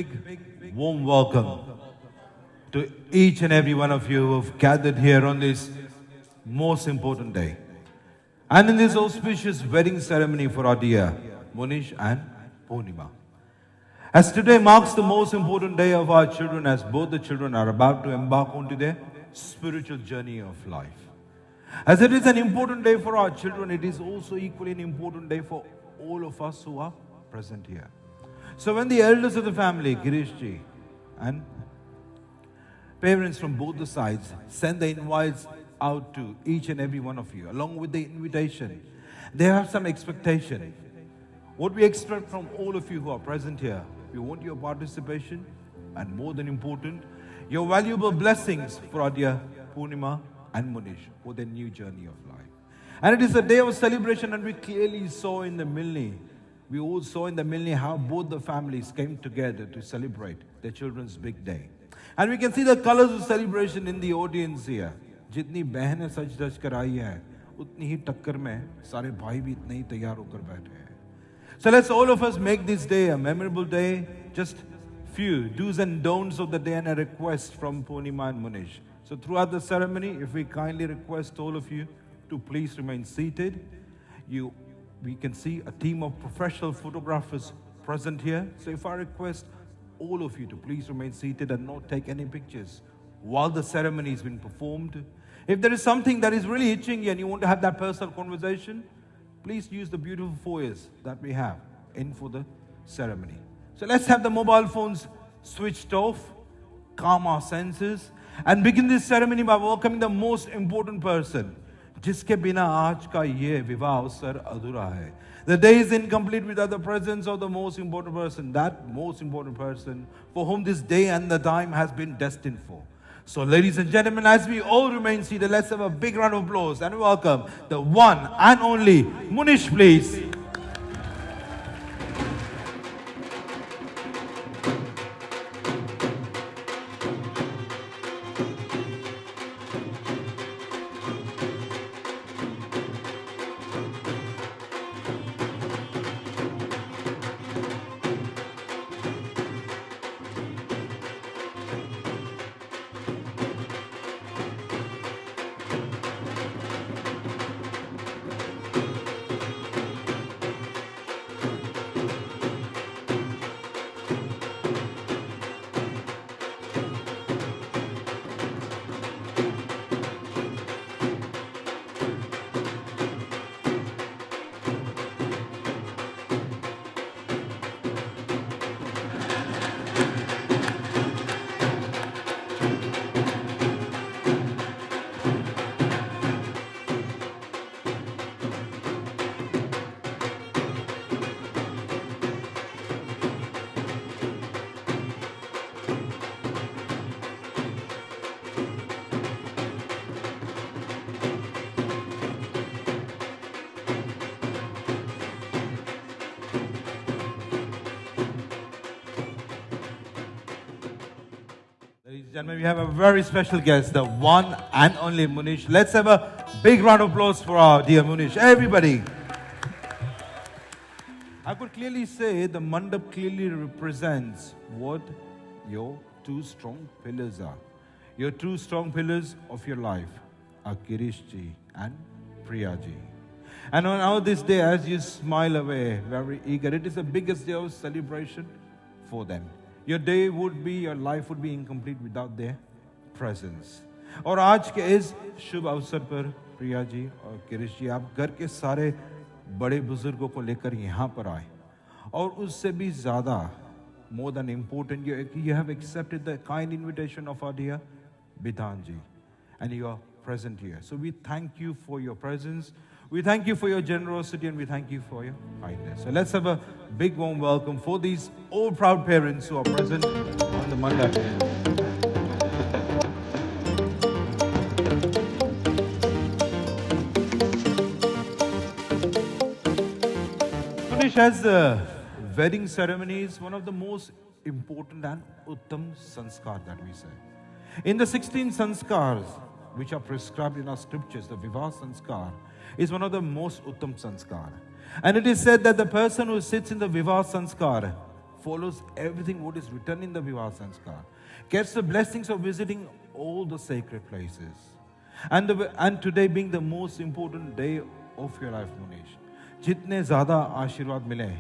big, warm welcome to each and every one of you who have gathered here on this most important day. And in this auspicious wedding ceremony for our dear Munish and Purnima. As today marks the most important day of our children, as both the children are about to embark onto their spiritual journey of life. As it is an important day for our children, it is also equally an important day for all of us who are present here. So when the elders of the family, Girishji, and parents from both the sides send the invites out to each and every one of you, along with the invitation, they have some expectation. What we expect from all of you who are present here, we want your participation, and more than important, your valuable blessings for our dear Purnima and Munish for their new journey of life. And it is a day of celebration, and we clearly saw in the Milni, we all saw in the Milni how both the families came together to celebrate their children's big day. And we can see the colors of celebration in the audience here. जितनी बहनें सज धज कर आई हैं, उतनी ही टक्कर में सारे भाई भी इतने ही तैयार होकर बैठे हैं. So let's all of us make this day a memorable day. Just few do's and don'ts of the day and a request from Purnima and Munish. So throughout the ceremony, if we kindly request all of you to please remain seated. We can see a team of professional photographers present here. So if I request all of you to please remain seated and not take any pictures while the ceremony is being performed. If there is something that is really itching you and you want to have that personal conversation, please use the beautiful foyers that we have in for the ceremony. So let's have the mobile phones switched off, calm our senses, and begin this ceremony by welcoming the most important person. जिसके बिना आज का ये विवाह अवसर अधूरा है. The day is incomplete without the presence of the most important person, that most important person for whom this day and the time has been destined for. So ladies and gentlemen, as we all remain seated, let's have a big round of applause and welcome the one and only Munish, please. Gentlemen, we have a very special guest, the one and only Munish. Let's have a big round of applause for our dear Munish. Everybody. I could clearly say the mandap clearly represents what your two strong pillars are. Your two strong pillars of your life are Girishji and Priyaji. And on this day, as you smile away, very eager, it is the biggest day of celebration for them. Your day would be, your life would be incomplete without their presence. और आज के इस शुभ अवसर पर प्रिया जी और गिरीश जी, आप घर के सारे बड़े बुजुर्गों को लेकर यहाँ पर आए. और उससे भी ज़्यादा, more than important, you have accepted the kind invitation of our dear Bidhan ji, and you are present here. So we thank you for your presence. We thank you for your generosity, and we thank you for your kindness. So let's have a big warm welcome for these all proud parents who are present on the mandap. Munish, as the wedding ceremony is one of the most important and uttam sanskar that we say. In the 16 sanskars which are prescribed in our scriptures, the Vivah sanskar is one of the most uttam sanskar. And it is said that the person who sits in the Vivah sanskar follows everything what is written in the Vivaha Sanskar, gets the blessings of visiting all the sacred places. And today being the most important day of your life, Munish, जितने ज़्यादा आशीर्वाद मिले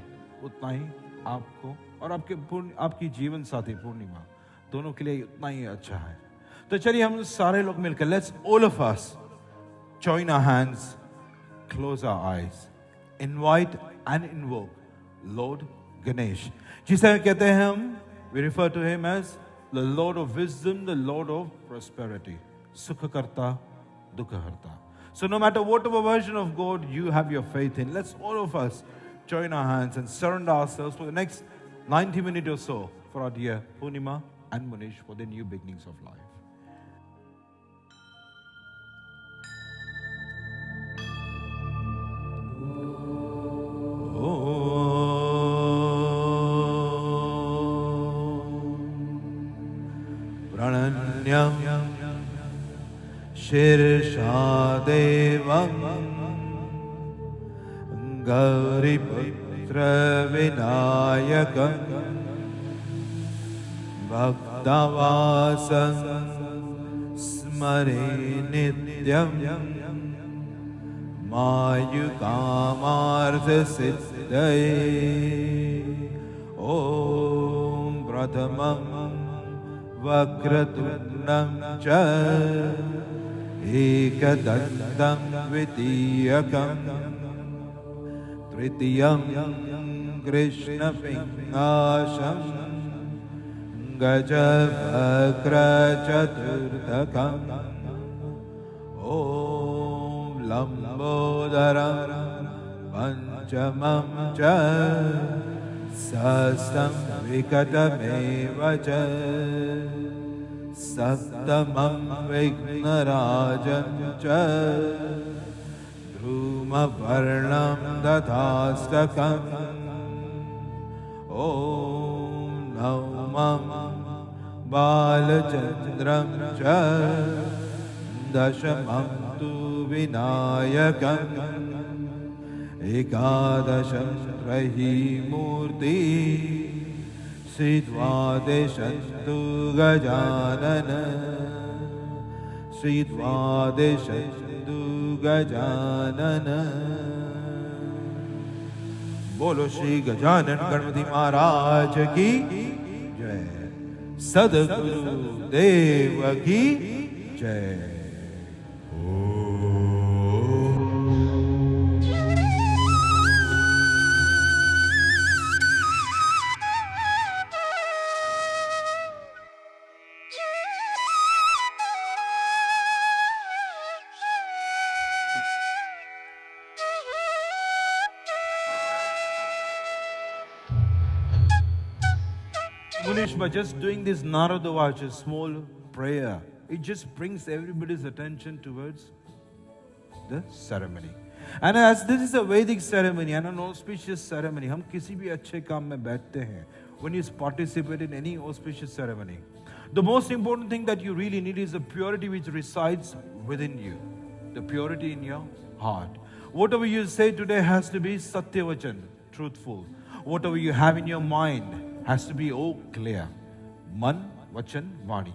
उतना ही आपको और आपकी जीवन साथी पूर्णिमा दोनों के लिए उतना ही अच्छा है. तो चलिए हम सारे लोग मिलकर, let's all of us join our hands, close our eyes, invite and invoke Lord Ganesh, जिसे कहते हैं हम, we refer to him as the Lord of wisdom, the Lord of prosperity, Sukha Karta, Dukha Harta. So no matter whatever version of God you have your faith in, let's all of us join our hands and surrender ourselves for the next 90 minutes or so for our dear Purnima and Munish for their new beginnings of life. Prananyam Shirsha Devam Gauriputra Vinayakam Bhaktavasam Smare Nityam Mayukamartha Siddhaye Om Prathamam Vakraturnam Cha Ekadandam Vidiyakam Tritiyam Krishna Pingasham Gajavakra Chaturdakam Om Lambodaram Panchamam Cha Sastam Vikatameva Cha Saptamam Vignarajam Cha Dhruma Varnam Dathastakam Om Naumam Balachandram Cha Dashamam Tu Vinayakam Ekadasham Rahi Murti Sridvadeshantu Gajanana Sridvadeshantu Gajanana. Bolo Shri Gajanan Ganpati Maharaj ki Jai, Sadguru Deva ki Jai. Munish, by just doing this Narada Vacha, small prayer, it just brings everybody's attention towards the ceremony. And as this is a Vedic ceremony and an auspicious ceremony, हम किसी भी अच्छे काम में बैठते हैं. When you participate in any auspicious ceremony, the most important thing that you really need is the purity which resides within you, the purity in your heart. Whatever you say today has to be Satyavachan, truthful. Whatever you have in your mind has to be all clear. Man, Vachan, Vani.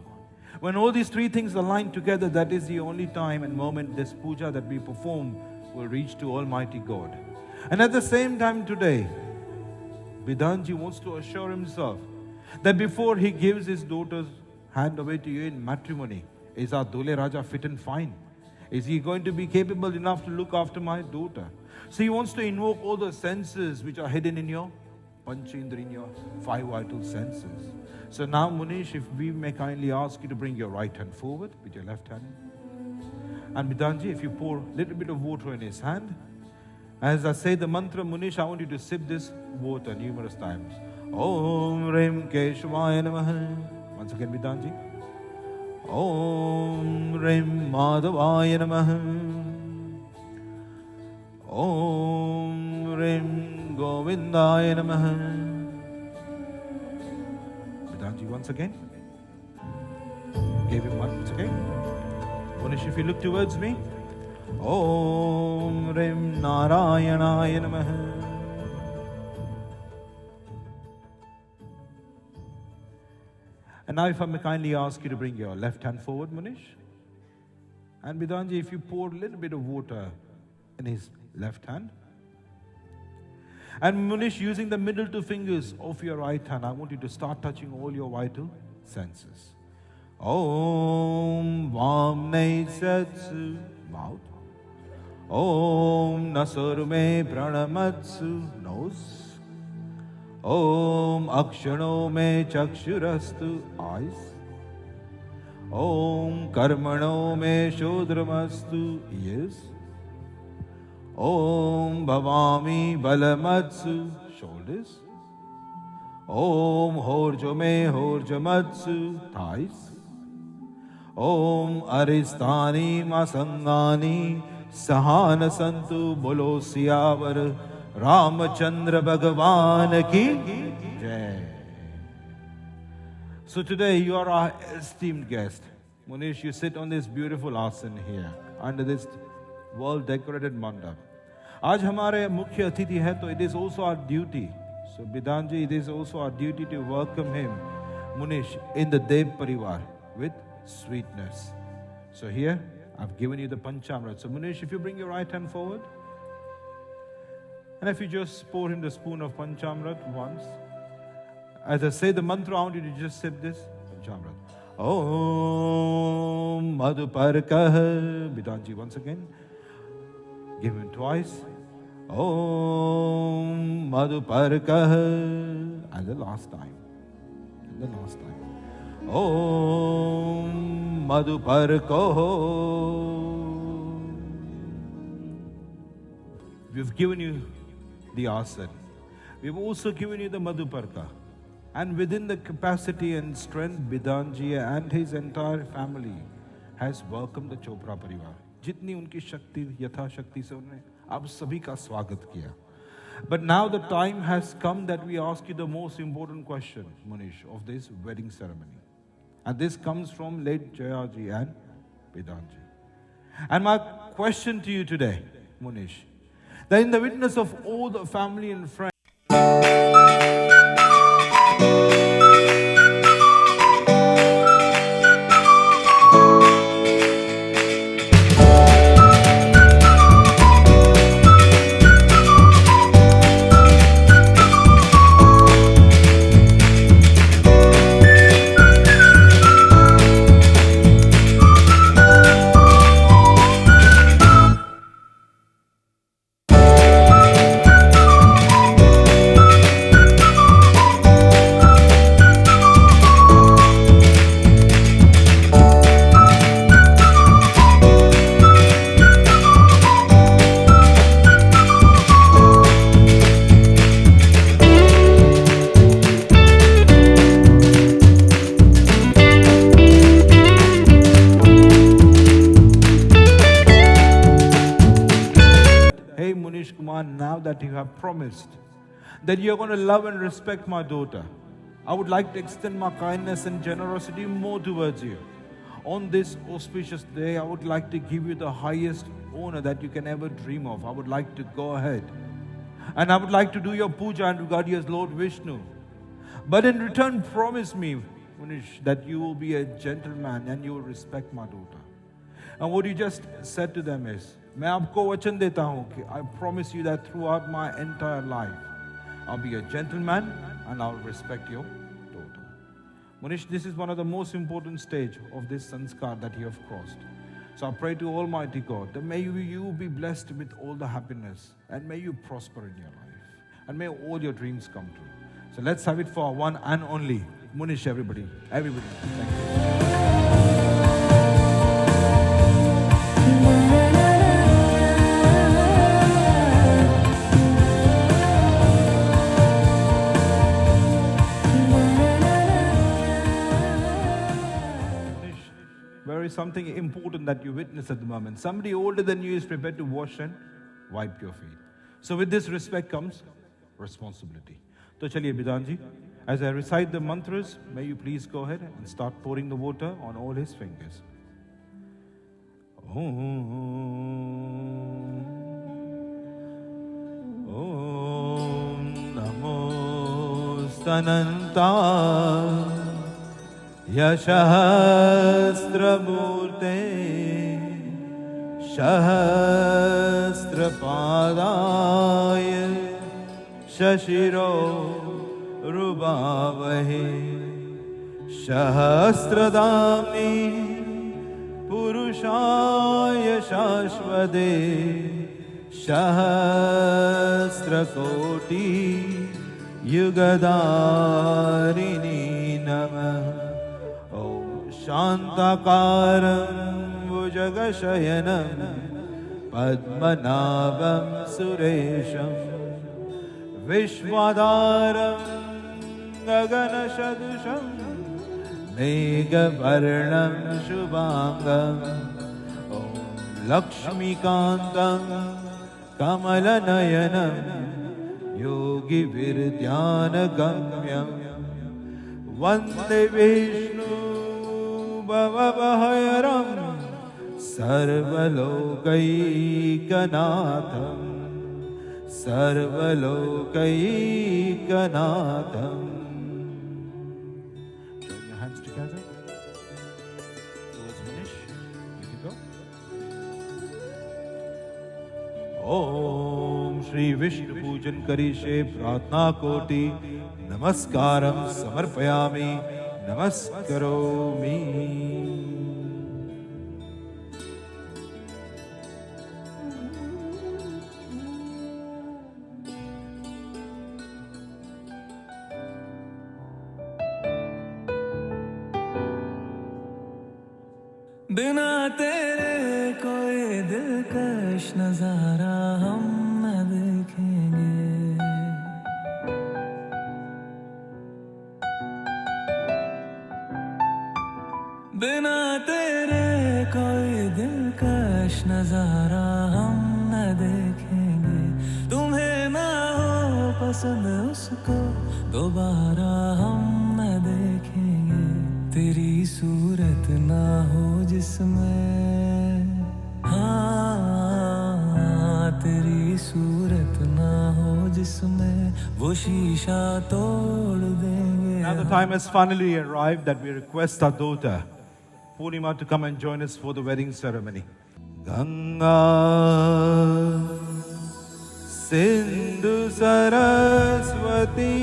When all these three things align together, that is the only time and moment this puja that we perform will reach to Almighty God. And at the same time today, Bidhanji wants to assure himself that before he gives his daughter's hand away to you in matrimony, is our Dole Raja fit and fine? Is he going to be capable enough to look after my daughter? So he wants to invoke all the senses which are hidden in your Panchendra, in your five vital senses. So now, Munish, if we may kindly ask you to bring your right hand forward with your left hand. And Bidhanji, if you pour a little bit of water in his hand. As I say the mantra, Munish, I want you to sip this water numerous times. Om Rim Keshvaya Namaha. Once again, Bidhanji. Om Rim Madhavaya Namaha. Om Rim Govindaya Namaha. Bidhanji, once again. Gave him once again. Munish, if you look towards me. Om Rim Narayanaya Namaha. And now if I may kindly ask you to bring your left hand forward, Munish. And Bidanji, if you pour a little bit of water in his left hand. And Munish, using the middle two fingers of your right hand, I want you to start touching all your vital senses. Om Vamne Satsu, mouth. Om Nasurme Pranamatsu, nose. Om Akshano Me Chakshurastu, eyes. Om Karmano Me Shodramastu, ears. Om Bhavami Balamatsu, shoulders. Om Horjo Me Horjamatsu, thighs. Om Aristani Masangani Sahana Santu Bolo Siyavar Ramachandra Bhagavan Ki Jai. So today you are our esteemed guest. Munish, you sit on this beautiful asana here under this well decorated mandap. आज हमारे मुख्य अतिथि है तो it is also our duty. So Bidanji, it is also our duty to welcome him, Munish, in the Dev Parivar with sweetness. So here, I've given you the Panchamrit. So Munish, if you bring your right hand forward, and if you just pour him the spoon of Panchamrit once, as I say the mantra, I want you to just sip this Panchamrit. Om Madhuparkah. Bidanji, once again. Give him twice. Om Madhuparkah. And the last time. And the last time. Om Madhuparkoh. We've given you the asana. We've also given you the Madhuparka. And within the capacity and strength, Bidanji and his entire family has welcomed the Chopra Parivar. जितनी उनकी शक्ति यथाशक्ति से उन्होंने आप सभी का स्वागत किया. But now the time has come that we ask you the most important question, Munish, of this wedding ceremony. And this comes from late Jayaji and Bidanji. And my question to you today, Munish, that in the witness of all the family and friends, now that you have promised that you're going to love and respect my daughter, I would like to extend my kindness and generosity more towards you. On this auspicious day, I would like to give you the highest honor that you can ever dream of. I would like to go ahead and I would like to do your puja and regard you as Lord Vishnu. But in return, promise me, Munish, that you will be a gentleman and you will respect my daughter. And what you just said to them is, मैं आपको वचन देता हूँ कि I promise you that throughout my entire life, I'll be a gentleman and I'll respect your daughter. Munish, this is one of the most important stage of this sanskar that you have crossed. So I pray to Almighty God that may you be blessed with all the happiness and may you prosper in your life and may all your dreams come true. So let's have it for one and only Munish, everybody. Everybody. Thank you. There is something important that you witness at the moment. Somebody older than you is prepared to wash and wipe your feet. So with this respect comes responsibility. So chaliye Bidanji, as I recite the mantras, may you please go ahead and start pouring the water on all his fingers. Om Namo Stananta यशहस्त्रमूर्ते सहस्रपादाय शशिरो रुबावहे सहस्रदाम्नि पुरुषाय शाश्वते सहस्रकोटि युगधारिणी नमः। ॐ शान्ताकारं भुजगशयनं पद्मनाभं सुरेशं विश्वाधारं गगनसदृशं मेघवर्णं शुभांगं। ॐ लक्ष्मीकान्तं कमलनयनं योगिभिर्ध्यानगम्यं वन्दे Vishnu भवभयहरं सर्वलोकैकनाथं सर्वलोकैकनाथं। Join your hands together towards finish. You can go. ओम श्री विष्णु पूजन करिष्ये प्रार्थना कोटि नमस्कारं समर्पयामि नमस्करोमि। बिना तेरे कोई दिलकश नजारा हम न देखेंगे। बिना तेरे कोई दिलकश नजारा हम न देखेंगे। तुम्हें ना हो पसंद उसको दोबारा हम न देखेंगे। तेरी सूरत ना हो जिसमें, हाँ तेरी सूरत ना हो जिसमें वो शीशा तोड़ देंगे। Now the time has finally arrived that we request our daughter Purnima to come and join us for the wedding ceremony. Ganga Sindhu Saraswati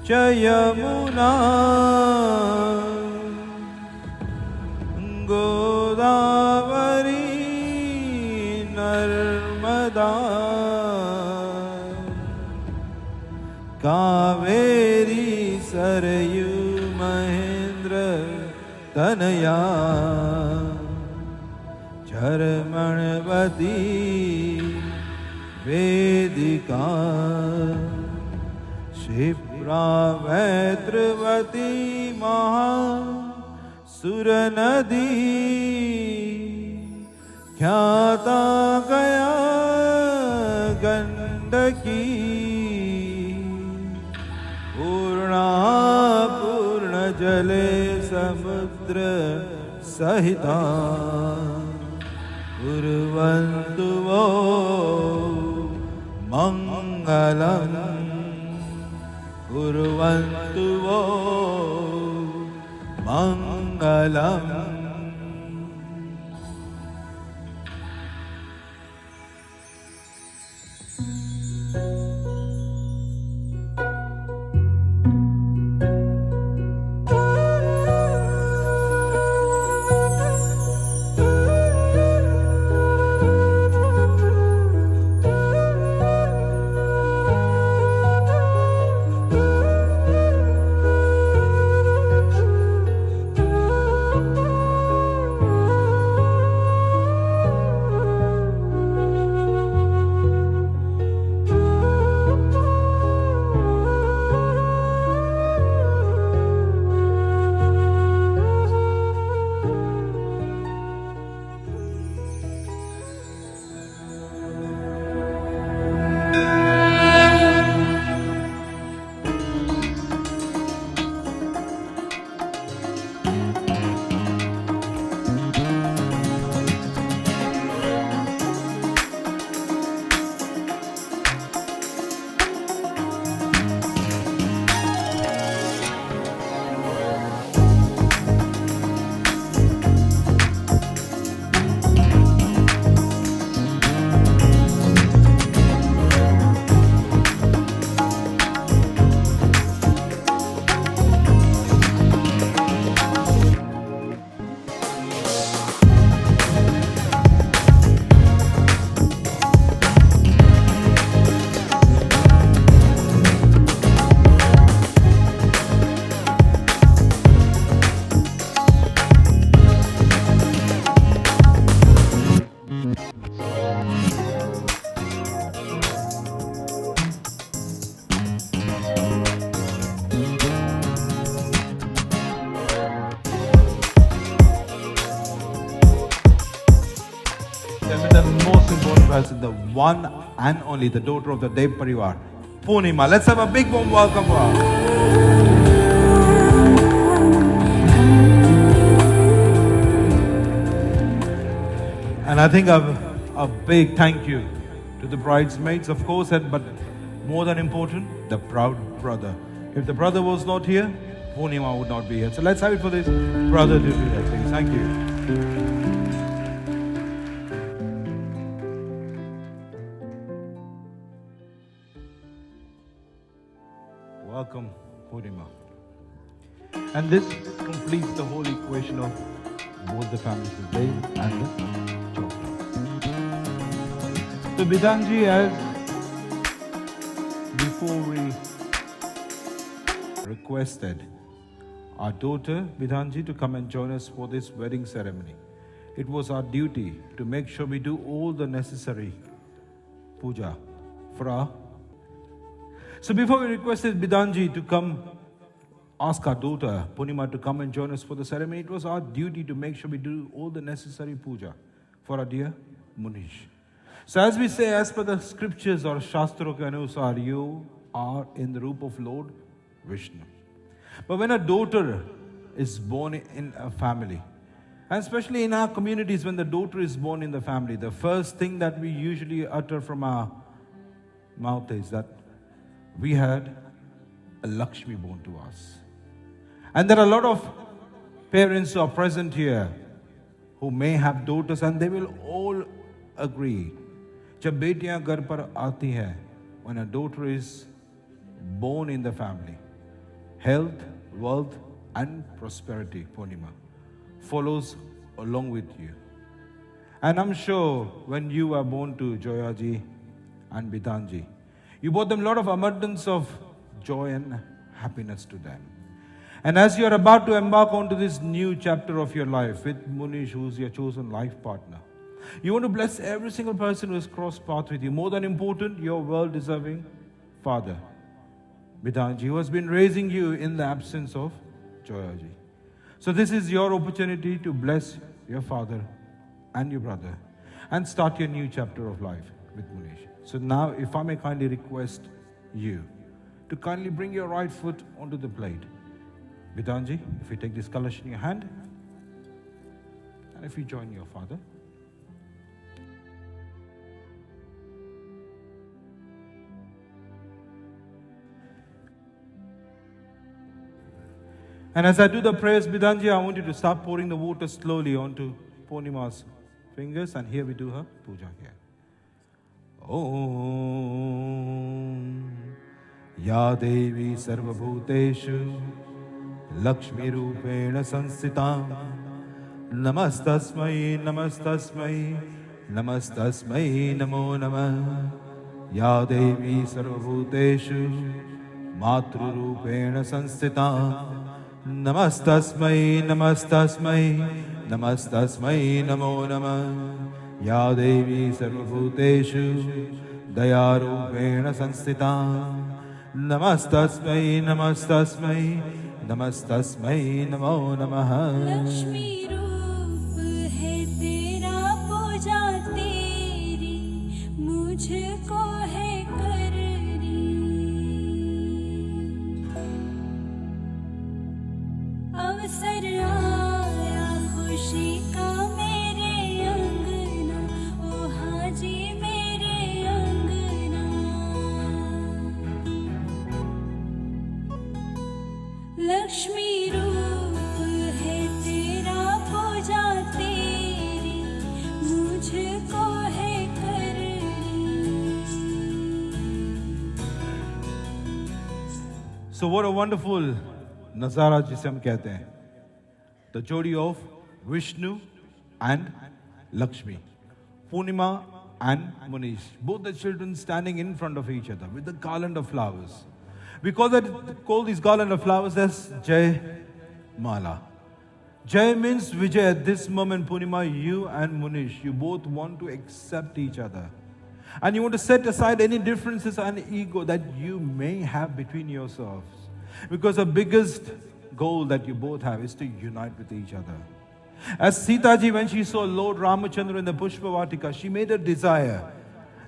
Yamuna Godavari Narmada Kaveri Sarayu Mahendra Tanaya Charmanvati Vedika Shipravetrvati Maha Suranadi Khyata Gaya Gandaki Purna Purna Jale Samudra Sahita Urvantu Vo Mangalam Urvantu Vo Mangalam. the one and only, the daughter of the Dev Parivar, Purnima. Let's have a big warm welcome for her. And I think a big thank you to the bridesmaids, of course, but more than important, the proud brother. If the brother was not here, Purnima would not be here. So let's have it for this brother to do that, please. Thank you. Welcome, Purnima. And this completes the whole equation of both the families, the Dev and the Chopra. So Bidhanji, as before we requested our daughter Bidhanji to come and join us for this wedding ceremony, it was our duty to make sure we do all the necessary puja for our. So before we requested Bidhanji to come, ask our daughter Purnima to come and join us for the ceremony, it was our duty to make sure we do all the necessary puja for our dear Munish. So as we say, as per the scriptures or Shastra ke anusar, you are in the roop of Lord Vishnu. But when a daughter is born in a family, and especially in our communities, when the daughter is born in the family, the first thing that we usually utter from our mouth is that we had a Lakshmi born to us. And there are a lot of parents who are present here who may have daughters, and they will all agree. जब बेटियां घर पर आती हैं, when a daughter is born in the family, health, wealth and prosperity, Purnima, follows along with you. And I'm sure when you were born to Joyaji and Bidhanji, you brought them a lot of abundance of joy and happiness to them. And as you are about to embark onto this new chapter of your life with Munish, who's your chosen life partner, you want to bless every single person who has crossed path with you. More than important, your well-deserving father, Bidhanji, who has been raising you in the absence of Joyaji. So this is your opportunity to bless your father and your brother and start your new chapter of life with Munish. So now, if I may kindly request you to kindly bring your right foot onto the plate. Bidhanji, if you take this kalash in your hand, and if you join your father. And as I do the prayers, Bidhanji, I want you to start pouring the water slowly onto Purnima's fingers, and here we do her puja here. Om Ya Devi Sarvabhuteshu Lakshmi Rupena Sansthitam Namastasmai Namastasmai Namastasmai Namo Namah Ya Devi Sarvabhuteshu Matru Rupena Sansthitam Namastasmai Namastasmai Namastasmai Namo Namah Ya Devi Sarvabhuteshu Dayarupena Sansthitam Namastasmai Namastasmai Namastasmai Namo Namah Lakshmi रूप है तेरा पूजा तेरी मुझको है करनी अवसर आया खुशी का मेरे अंगना ओ हाजी मेरे अंगना लक्ष्मी रूप है तेरा पूजा तेरी मुझको है करनी So what a wonderful Nazara जिसे हम कहते हैं, the jodi of Vishnu and Lakshmi, Purnima and Munish, both the children standing in front of each other with the garland of flowers. We call these garland of flowers as Jai Mala. Jai means Vijay. At this moment, Purnima, you and Munish, you both want to accept each other. And you want to set aside any differences and ego that you may have between yourselves. Because the biggest goal that you both have is to unite with each other. As Sita ji, when she saw Lord Ramachandra in the Pushpavatika, she made a desire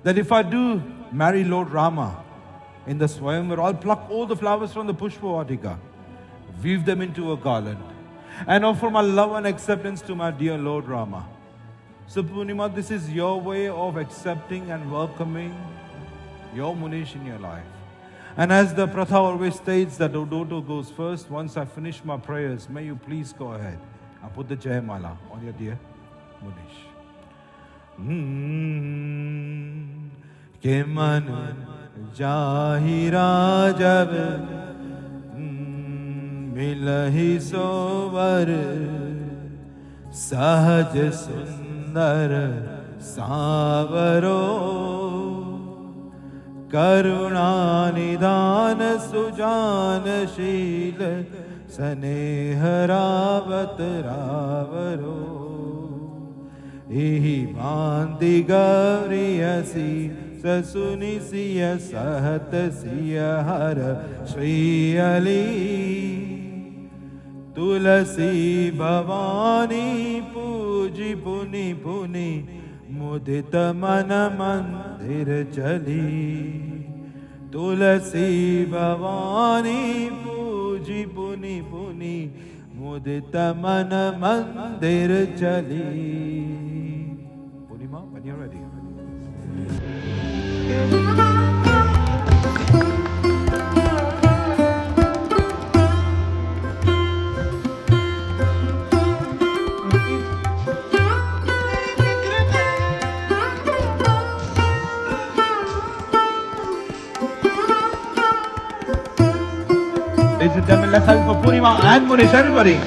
that if I do marry Lord Rama in the Swayamvar, I'll pluck all the flowers from the Pushpa Vatika, weave them into a garland, and offer my love and acceptance to my dear Lord Rama. So Purnima, this is your way of accepting and welcoming your Munish in your life. And as the Pratha always states that Odoto goes first, once I finish my prayers, may you please go ahead and put the Jayamala on your dear Munish. Ke man jahira jab milahi sovar sahaj sundar savaro करुणा निदान सुजान शील स्नेहरावत रावरो इहि भांति गौरियसी ससुनि सिय सहत सिय हर श्री अली तुलसी भवानी पूजी पुनि पुनि मुदित मन मंदिर चली तुलसी भवानी पूजी पुनि पुनि मुदित मन मंदिर चली. Purnima, when you're ready. Ladies and gentlemen, let's have it for Purnima and Munish, everybody.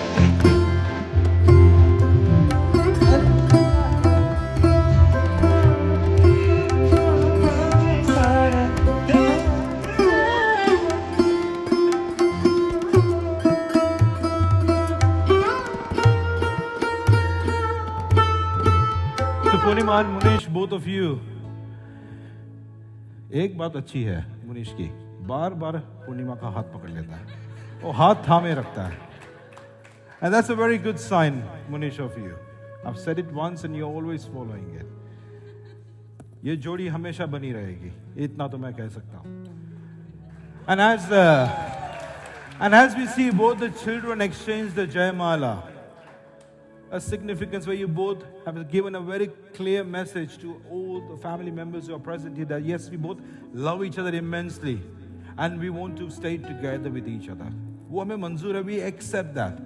So Purnima and Munish, both of you. एक बात अच्छी है मुनीश की, बार बार पूर्णिमा का हाथ पकड़ लेता है, वो हाथ थामे रखता है. And that's a very good sign, Munish, of you. I've said it once and you're always following it. ये जोड़ी हमेशा बनी रहेगी, इतना तो मैं कह सकता हूँ. And as we see both the children exchange the Jayamala, a significance where you both have given a very clear message to all the family members who are present here that yes, we both love each other immensely and we want to stay together with each other. वो हमें मंजूर है, we accept that.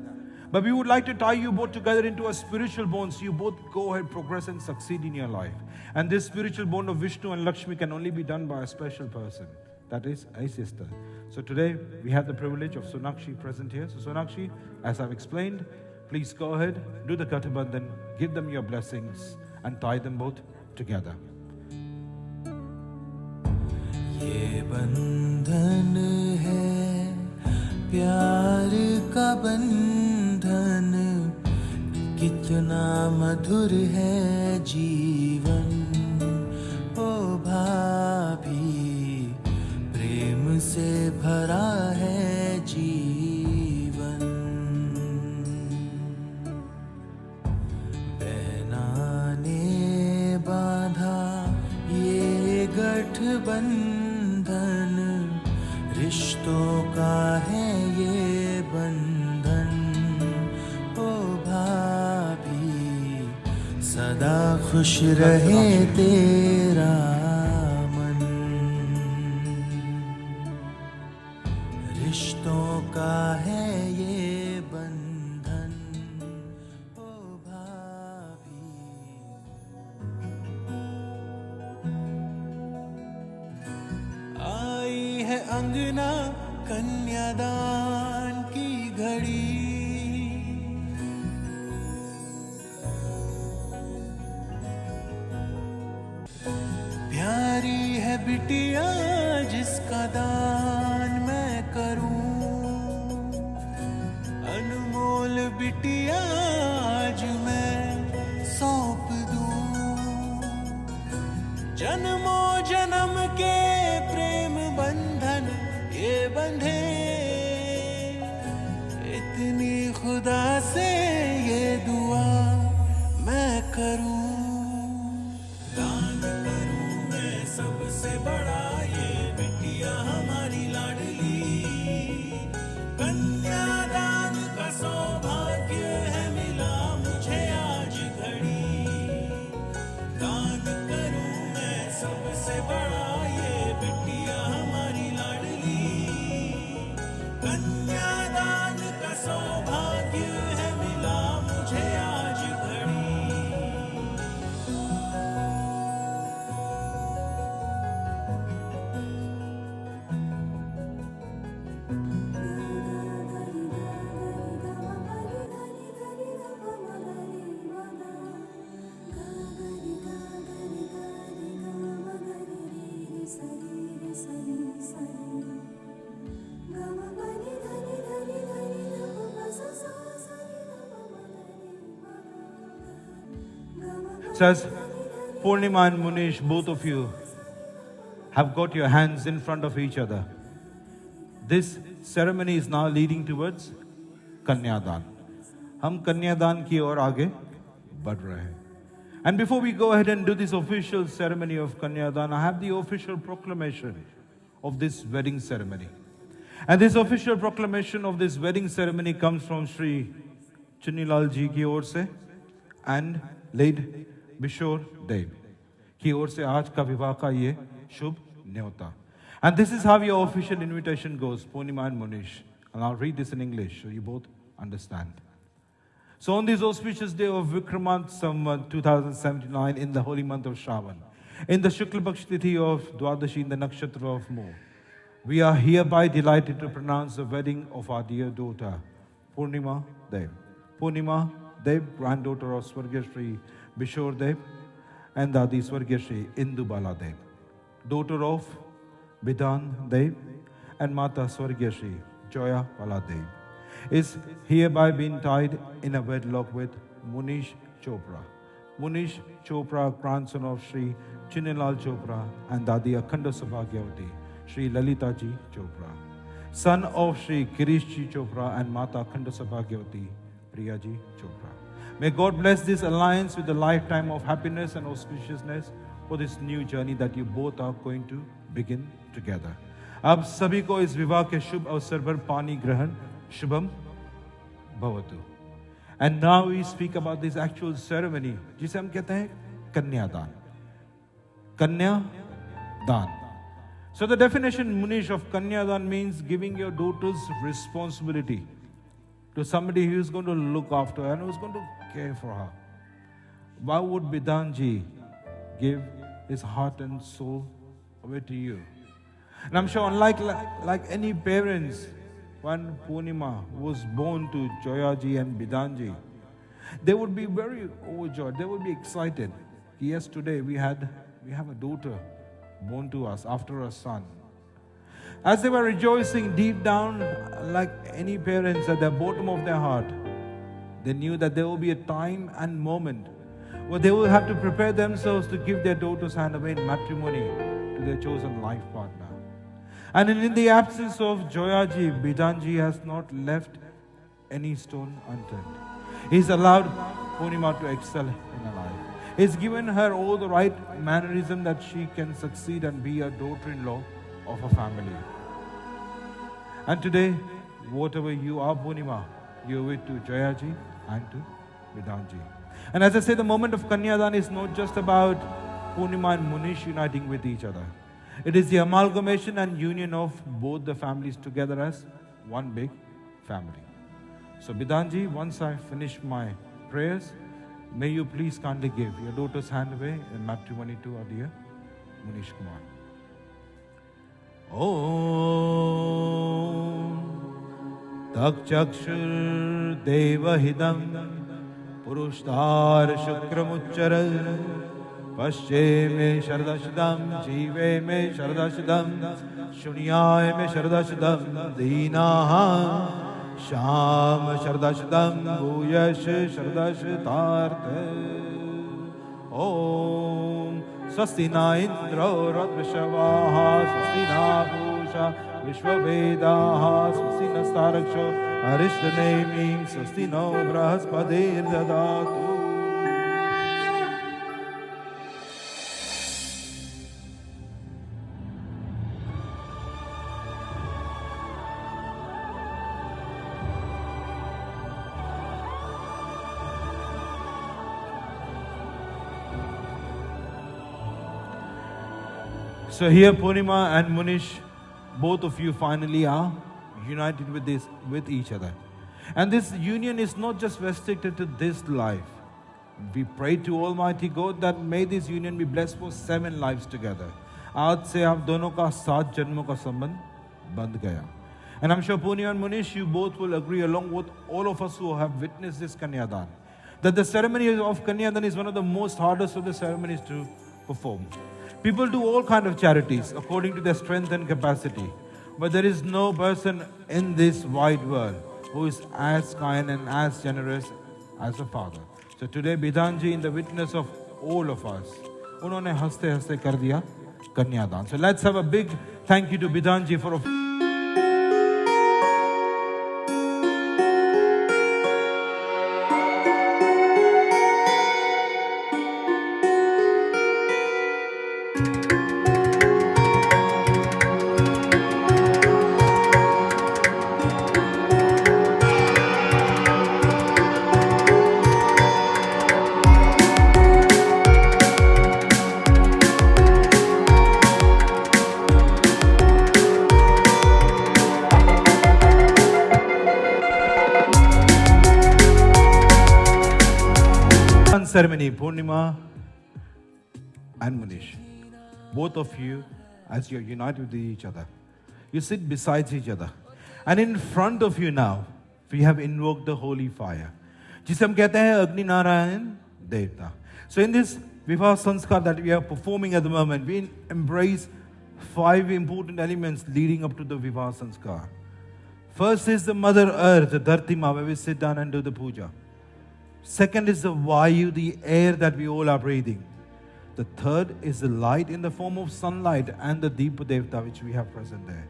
But we would like to tie you both together into a spiritual bond so you both go ahead, progress and succeed in your life. And this spiritual bond of Vishnu and Lakshmi can only be done by a special person. That is a sister. So today we have the privilege of Sonakshi present here. So Sonakshi, as I've explained, please go ahead, do the Kathabandhan, give them your blessings and tie them both together. ये बंधन है प्यार का बंधन, कितना मधुर है जीवन. ओ भाभी प्रेम से भरा है जीवन. बहना ने बांधा ये गठबंधन, रिश्तों का है ये बंधन. ओ भाभी सदा खुश रहे तेरा मन, रिश्तों का है ये बंधन. ओ भाभी आई है अंगना कन्यादान की घड़ी, प्यारी है बिटिया जिसका दान मैं करूं, अनमोल बिटिया आज मैं सौंप दूं. जन्मों जन्म के प्रेम बंधन ये बंधे, इतनी खुदा से ये दुआ मैं करूं. दान करूं मैं So as Purnima and Munish, both of you have got your hands in front of each other, this ceremony is now leading towards Kanyadan. हम कन्यादान की ओर आगे बढ़ रहे हैं. And before we go ahead and do this official ceremony of Kanyadan, I have the official proclamation of this wedding ceremony. And this official proclamation of this wedding ceremony comes from Sri Chunilal ji की ओर से and late Bishore Dev की ओर से आज का विवाह का ये शुभ न्योता. And this is how your official invitation goes, Purnima and Munish. And I'll read this in English so you both understand. So on this auspicious day of Vikramant Samvat 2079 in the holy month of Shravan, in the Shukla Paksh Tithi of Dwadashi in the Nakshatra of Mo, we are hereby delighted to pronounce the wedding of our dear daughter, Purnima Dev. Purnima Dev, granddaughter of Swargya Shri Bishore Dev and Dadi Swargya Shri Indubala Dev, daughter of Bidhan Dev and Mata Swargya Shri Joya Pala Dev, is hereby being tied in a wedlock with Munish Chopra. Munish Chopra, grandson of Sri Chinilal Chopra and Dadi Akhanda Sabhagyavati, Sri Lalita Ji Chopra, son of Sri Kirish Ji Chopra and Mata Akhanda Sabhagyavati, Priya Ji Chopra. May God bless this alliance with a lifetime of happiness and auspiciousness for this new journey that you both are going to begin together. अब सभी को इस विवाह के शुभ अवसर पर पानी ग्रहण शुभम भवतु. And now we speak about this actual ceremony जिसे हम कहते हैं कन्यादान. कन्यादान. So the definition, Munish, of Kanyadan means giving your daughter's responsibility to somebody who is going to look after her and who is going to care for her. Why would Bidhanji give his heart and soul away to you? And I'm sure unlike like any parents, when Purnima was born to Joyaji and Bidhanji, they would be very overjoyed. They would be excited. Yes, today we have a daughter born to us after a son. As they were rejoicing deep down, like any parents at the bottom of their heart, they knew that there will be a time and moment where they will have to prepare themselves to give their daughter's hand away in matrimony to their chosen life partner. And in the absence of Joyaji, Bidhanji has not left any stone unturned. He's allowed Purnima to excel in her life. He's given her all the right mannerism that she can succeed and be a daughter-in-law of a family. And today, whatever you are, Purnima, you owe it to Joyaji and to Bidhanji. And as I say, the moment of Kanyadan is not just about Purnima and Munish uniting with each other. It is the amalgamation and union of both the families together as one big family. So Bidhanji, once I finish my prayers, may you please kindly give your daughter's hand away in matrimony to our dear Munish Kumar. Om Takchakshur Devahidam Purushtar Shukramuchara Pasche me Shardashadam, Jive me Shardashadam, Shunyay me Shardashadam, Dinaha, Sham Shardashadam, Bhuyash Shardashatarte. Om Swastina Indra Radvishavaha, Swastina Bhusha, Vishwavedaha, Swastina Staraksho, Arishthanemi, Swastino Brahaspadir Dadatu. So here Purnima and Munish, both of you finally are united with each other. And this union is not just restricted to this life. We pray to Almighty God that may this union be blessed for 7 lives together. आज से आप दोनों का 7 जन्मों का संबंध बंध गया. And I'm sure Purnima and Munish, you both will agree along with all of us who have witnessed this Kanyadan, that the ceremony of Kanyadan is one of the most hardest of the ceremonies to perform. People do all kinds of charities according to their strength and capacity. But there is no person in this wide world who is as kind and as generous as a father. So today, Bidhanji, in the witness of all of us. उन्होंने हंसते हंसते कर दिया कन्यादान. So let's have a big thank you to Bidhan ji for ceremony. Purnima and Munish, both of you, as you're united with each other, you sit beside each other, and in front of you now, we have invoked the holy fire, जिसे हम कहते हैं अग्नि नारायण देवता. So in this Vivaha Sanskar that we are performing at the moment, we embrace 5 important elements leading up to the Vivaha Sanskar. First is the Mother Earth, the Dharti Ma, where we sit down and do the puja. Second is the Vayu, the air that we all are breathing. The third is the light in the form of sunlight and the Deepa Devta which we have present there.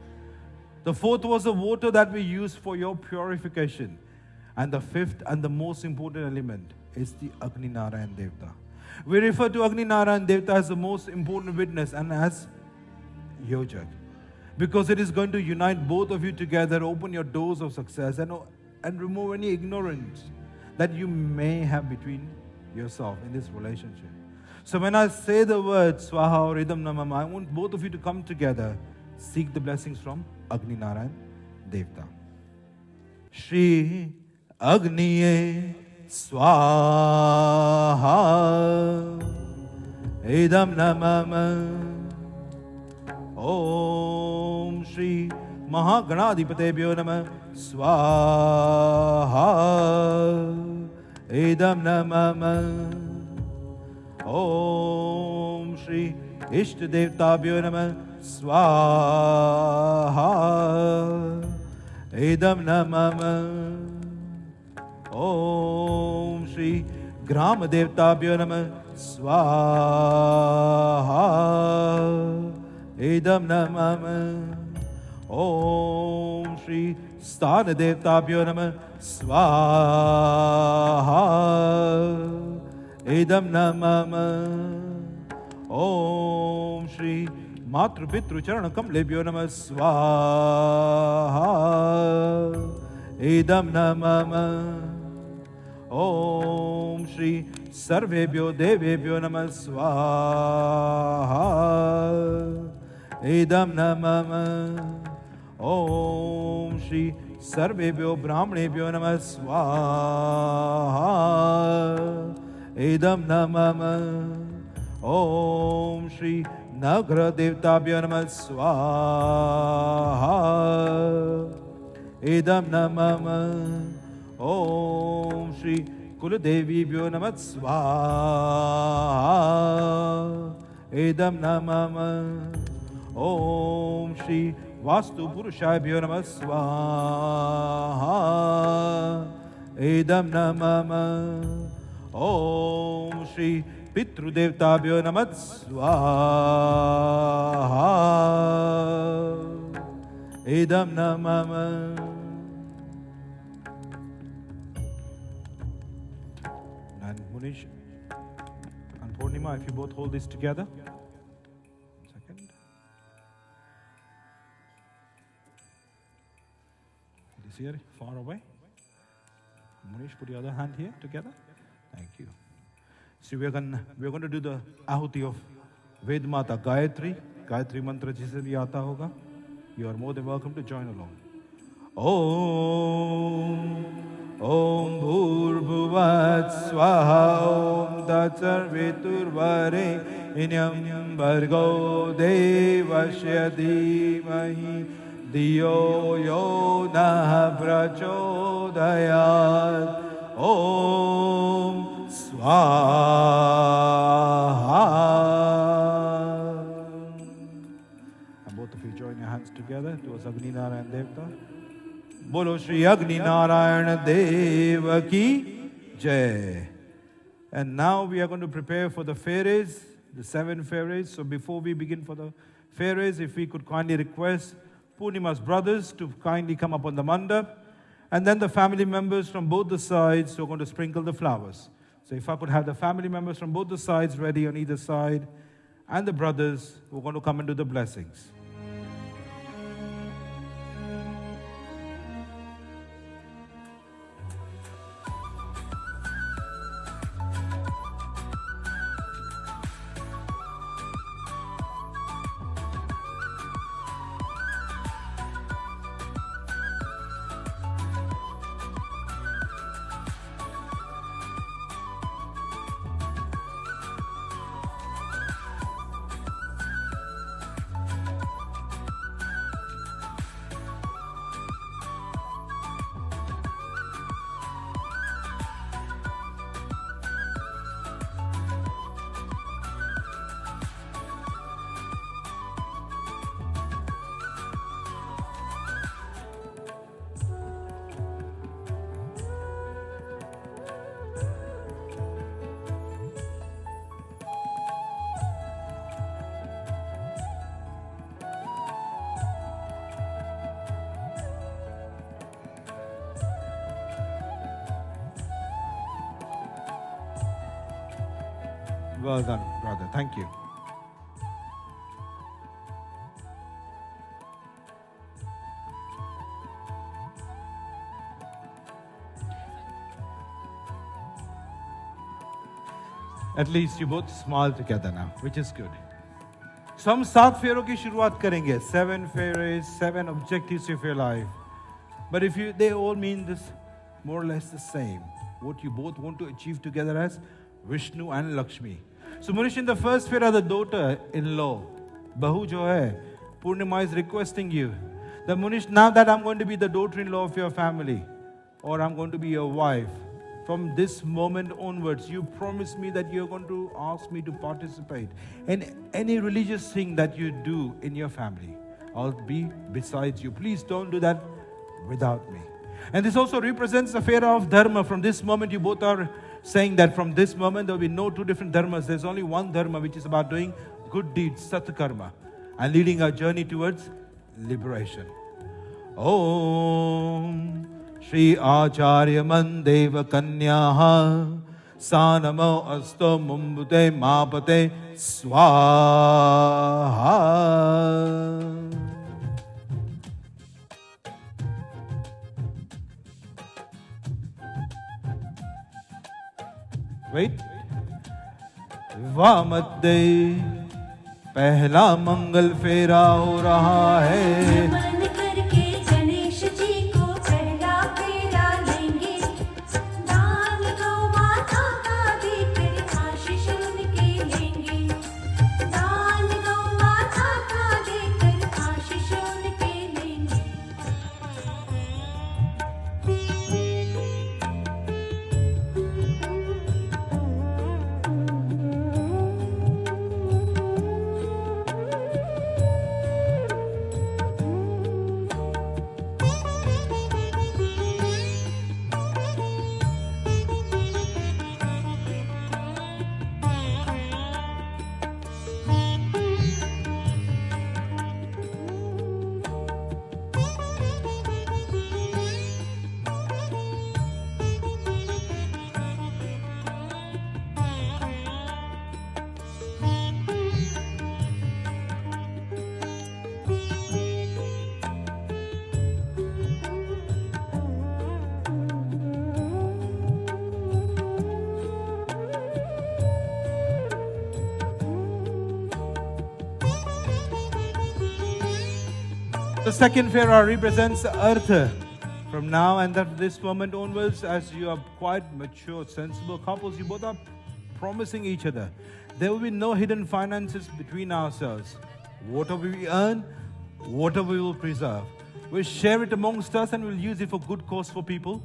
The fourth was the water that we use for your purification. And the fifth and the most important element is the Agni Narayan Devta. We refer to Agni Narayan Devta as the most important witness and as Yojak. Because it is going to unite both of you together, open your doors of success and remove any ignorance that you may have between yourself in this relationship. So when I say the word Swaha or Idam Namam, I want both of you to come together, seek the blessings from Agni Narayan Devta. Shri Agniye Swaha Idam Namam Om Shri Mahaganadipatebhyo Namah Swaha Idam Namam Om Shri Ishtadevtabhyo Namah Swaha Idam Namam Om Shri Grama Devtabhyo Namah Swaha Idam Namam Om Shri Sthana Devtabhyo Namah Swaha Idam Namam Om Shri Matru Pitru Charanakam Lebhyo Namah Swaha Idam Namam Om Shri Sarvebhyo Devebhyo Namah Swaha Idam Namam Om Shri Sarvebhyo Brahmanebhyo Namah Swaha Idam Namam Om Shri Nagra Devtabhyo Namah Swaha Idam Namam Om Shri Kuladevibhyo Namah Swaha Idam Namam Om Shri Vastu Purushayabhyo Namah Swaha Idam Namam Om Shri Pitru Devtabhyo Namah Swaha Idam Namam. And Munish and Purnima, if you both hold this together. Second. This here, far away. Munish, put your other hand here together. Thank you. So we're going to do the Ahuti of Ved Mata Gayatri. Gayatri mantra jise bhi aata hoga. You are more than welcome to join along. Om Om Bhurbhuvat Swaha Om Tatsarveturvare Inyam Bhargo Devasya Dhimahi Diyo Yo Nah Prachodayat Om Swaha. And both of you join your hands together towards Agni Narayan Devta. Bolo Shri Agni Narayan Deva ki Jai. And now we are going to prepare for the fairies, the 7 fairies. So before we begin for the fairies, if we could kindly request Purnima's brothers to kindly come up on the mandap, and then the family members from both the sides who are going to sprinkle the flowers. So if I could have the family members from both the sides ready on either side, and the brothers who are going to come and do the blessings. Well done, brother. Thank you. At least you both smile together now, which is good. So हम 7 फेरों की शुरुआत करेंगे. 7 fairies, 7 objectives of your life. But if you, they all mean this more or less the same. What you both want to achieve together as Vishnu and Lakshmi. So Munish, in the first fair, the daughter-in-law, Bahu jo hai, Purnima is requesting you that Munish, now that I'm going to be the daughter-in-law of your family, or I'm going to be your wife, from this moment onwards, you promise me that you're going to ask me to participate in any religious thing that you do in your family. I'll be besides you. Please don't do that without me. And this also represents the fair of dharma. From this moment, you both are saying that from this moment, there will be no 2 different dharmas. There's only one dharma, which is about doing good deeds, satkarma, and leading our journey towards liberation. Om Shri Acharya Mandeva Kanyaha Sanamo Asto Mumbute Mapate Swaha. Wait. विवाह मध्य पहला मंगल फेरा हो रहा है. मन करके गणेश जी को पहला फेरा लेंगे. दान गौ माता का देकर आशीष उनके लेंगे. दान गौ माता का देकर आशीष उनके लेंगे. The second Pharaoh represents Earth. From now and at this moment onwards, as you are quite mature, sensible couples, you both are promising each other. There will be no hidden finances between ourselves. Whatever we earn, whatever we will preserve, we'll share it amongst us and we'll use it for good cause for people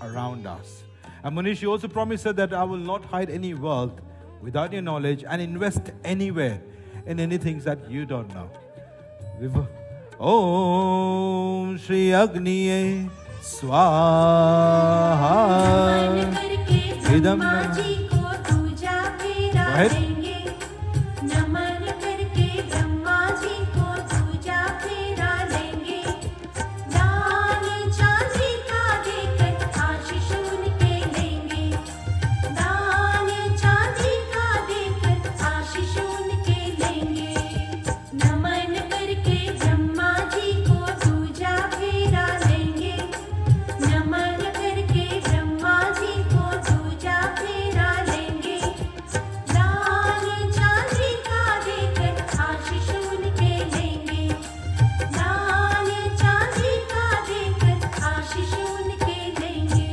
around us. And Manish, you also promised her that I will not hide any wealth without your knowledge and invest anywhere in anything that you don't know. Om Shri Agniye Swaha. Idam Ahead. लेंगे नमन करके ब्रह्मा जी को दूजा फेरा लेंगे दान चांदी का देकर आशीष उनके लेंगे दान चांदी का देकर आशीष उनके लेंगे नमन करके ब्रह्मा जी को दूजा फेरा लेंगे नमन करके ब्रह्मा जी को दूजा फेरा लेंगे दान चांदी का देकर आशीष उनके लेंगे दान चांदी का देकर आशीष उनके लेंगे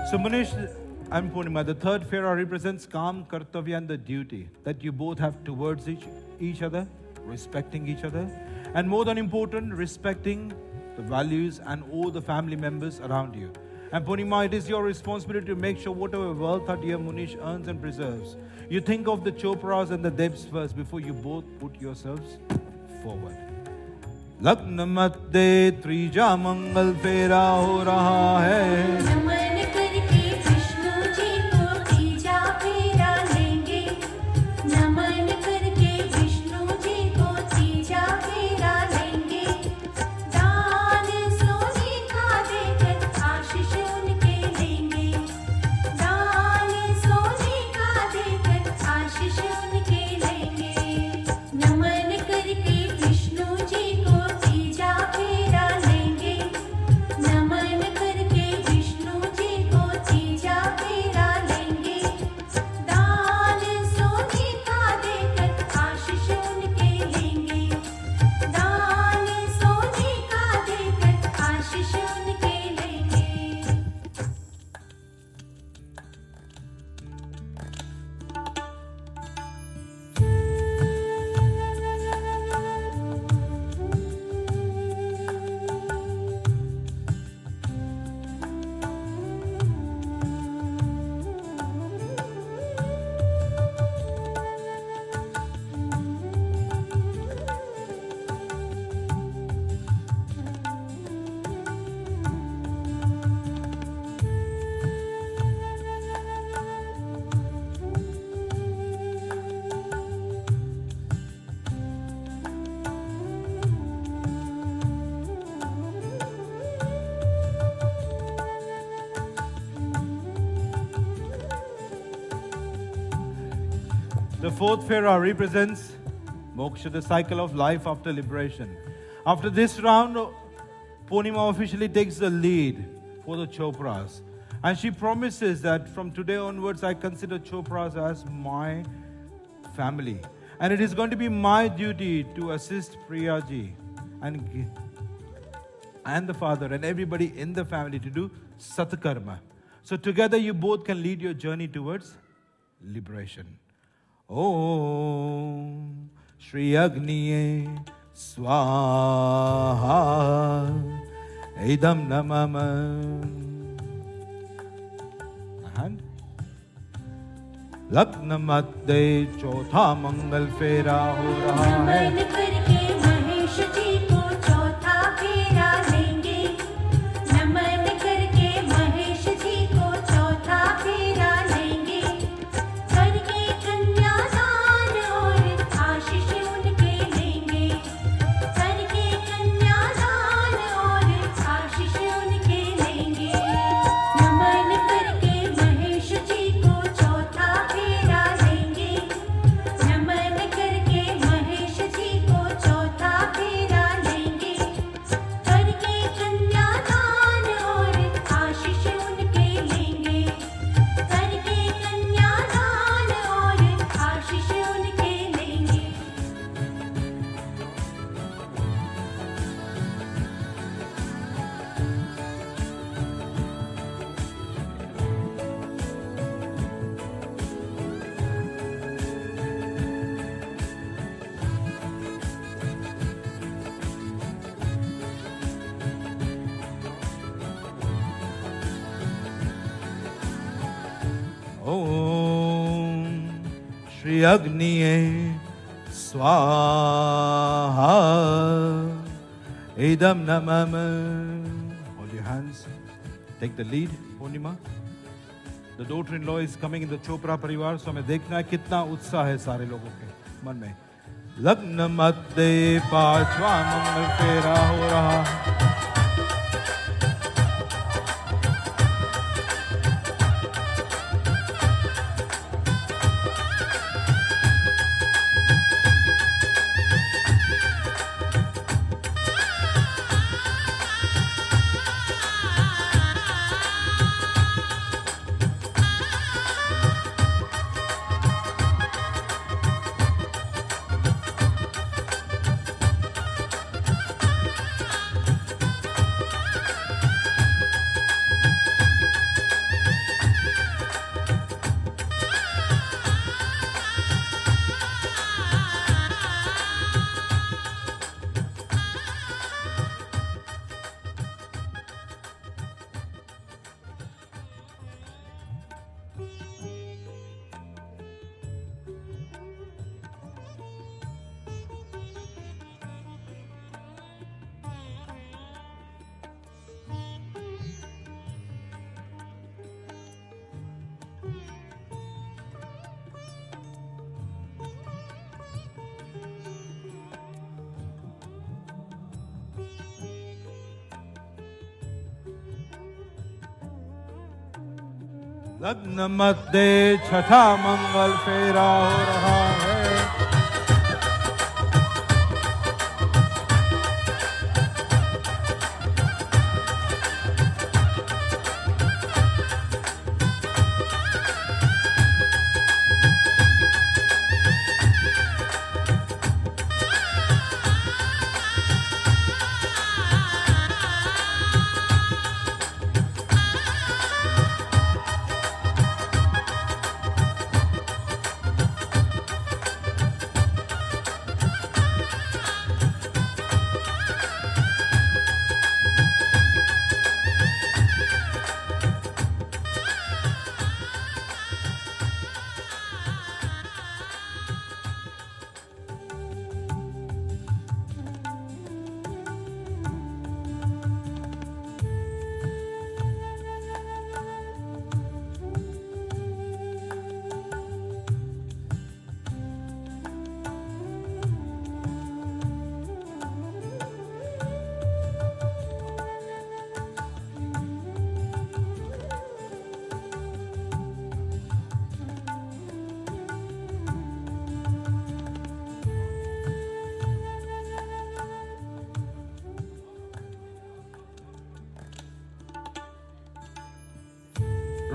So Munish and Purnima, the third Fera represents calm, kartavya and the duty that you both have towards each other, respecting each other, and more than important, respecting the values and all the family members around you. And Purnima, it is your responsibility to make sure whatever wealth our dear Munish earns and preserves, you think of the Chopras and the Debs first before you both put yourselves forward. लग्न मध्य त्रिजा मंगल फेरा हो रहा है नमन करके विष्णु जी को तीजा फेरा लेंगे नमन करके विष्णु जी को तीजा फेरा लेंगे दान सोने का देकर आशीष उनके लेंगे दान सोने का देकर आशीष उनके लेंगे नमन करके विष्णु जी को तीजा फेरा लेंगे नमन करके विष्णु जी को तीजा फेरा लेंगे दान सोने का देकर आशीष उनके लेंगे दान सोने का देकर आशीष उनके लेंगे The fourth Fera represents Moksha, the cycle of life after liberation. After this round, Purnima officially takes the lead for the Chopras. And she promises that from today onwards, I consider Chopras as my family. And it is going to be my duty to assist Priyaji and the father and everybody in the family to do Satkarma. So together you both can lead your journey towards liberation. Om Shri Agniye Swaha Idam Namama. And लग्न मध्य चौथा मंगल फेरा हो रहा है नमन करके महेश जी को चौथा फेरा लेंगे नमन करके महेश जी को चौथा फेरा लेंगे करके कन्यादान और आशीष उनके लेंगे करके कन्यादान और Om Shri Agniye Swaha Idam Namam. Hold your hands. Take the lead, Purnima. The daughter-in-law is coming in the Chopra परिवार, so हमें देखना है कितना उत्साह है सारे लोगों के मन में. लग्न मध्य पांचवा मंगल फेरा हो रहा है. लग्न मध्य छठा मंगल फेरा हो रहा है.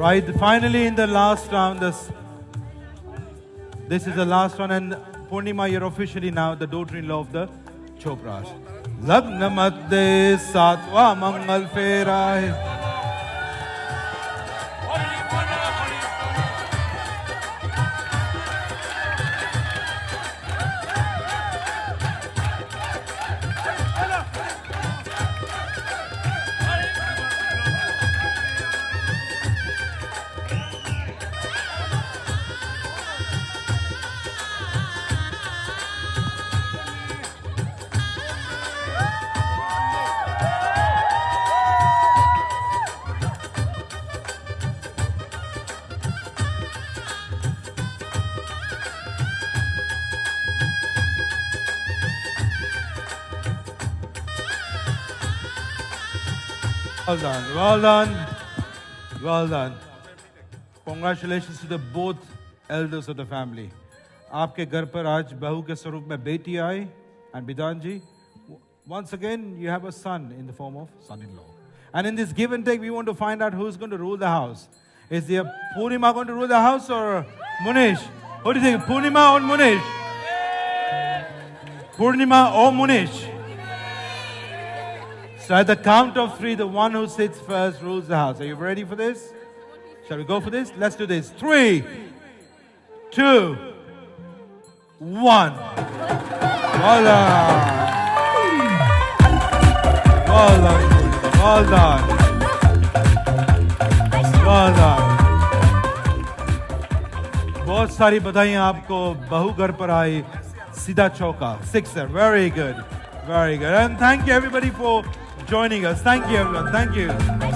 Right, finally in the last round, this is the last one, and Purnima, you're officially now the daughter-in-law of the Chopras. Lagna madde satwa mangal fera hai. Well done, well done, well done. Congratulations to the both elders of the family. आपके घर पर आज बहू के स्वरूप में बेटी आई, and Bidan ji, once again you have a son in the form of son-in-law. And in this give and take, we want to find out who's going to rule the house. Is the Purnima going to rule the house or Munish? What do you think, Purnima or Munish? Purnima or Munish? So at the count of three, the one who sits first rules the house. Are you ready for this? Shall we go for this? Let's do this. 3, 2, 1. Well done. Well done. Well done. Well done. बहुत सारी बधाइयां आपको, बहू घर पर आई, सीधा चौका, sixer, very good, and thank you everybody for joining us. Thank you everyone, thank you.